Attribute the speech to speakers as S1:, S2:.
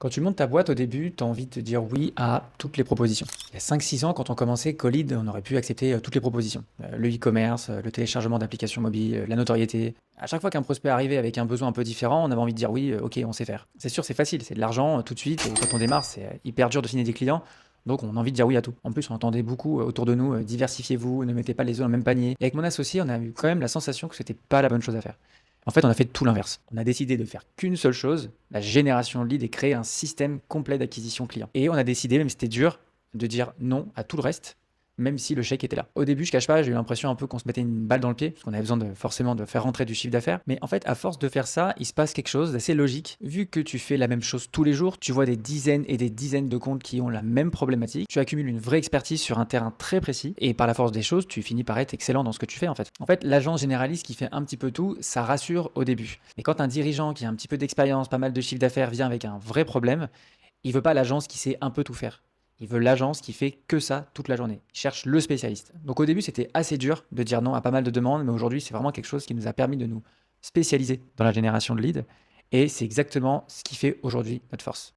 S1: Quand tu montes ta boîte au début, tu as envie de dire oui à toutes les propositions. Il y a 5-6 ans, quand on commençait Collead, on aurait pu accepter toutes les propositions. Le e-commerce, le téléchargement d'applications mobiles, la notoriété. À chaque fois qu'un prospect arrivait avec un besoin un peu différent, on avait envie de dire oui, ok, on sait faire. C'est sûr, c'est facile, c'est de l'argent tout de suite. Et quand on démarre, c'est hyper dur de signer des clients. Donc on a envie de dire oui à tout. En plus, on entendait beaucoup autour de nous, diversifiez-vous, ne mettez pas les œufs dans le même panier. Et avec mon associé, on a eu quand même la sensation que c'était pas la bonne chose à faire. En fait, on a fait tout l'inverse. On a décidé de faire qu'une seule chose, la génération de leads et créer un système complet d'acquisition client. Et on a décidé, même si c'était dur, de dire non à tout le reste, même si le chèque était là. Au début, je cache pas, j'ai eu l'impression un peu qu'on se mettait une balle dans le pied, parce qu'on avait besoin forcément de faire rentrer du chiffre d'affaires. Mais en fait, à force de faire ça, il se passe quelque chose d'assez logique. Vu que tu fais la même chose tous les jours, tu vois des dizaines et des dizaines de comptes qui ont la même problématique, tu accumules une vraie expertise sur un terrain très précis, et par la force des choses, tu finis par être excellent dans ce que tu fais en fait. En fait, l'agent généraliste qui fait un petit peu tout, ça rassure au début. Mais quand un dirigeant qui a un petit peu d'expérience, pas mal de chiffre d'affaires vient avec un vrai problème, il veut pas l'agence qui sait un peu tout faire. Il veut l'agence qui fait que ça toute la journée. Il cherche le spécialiste. Donc au début, c'était assez dur de dire non à pas mal de demandes, mais aujourd'hui, c'est vraiment quelque chose qui nous a permis de nous spécialiser dans la génération de leads. Et c'est exactement ce qui fait aujourd'hui notre force.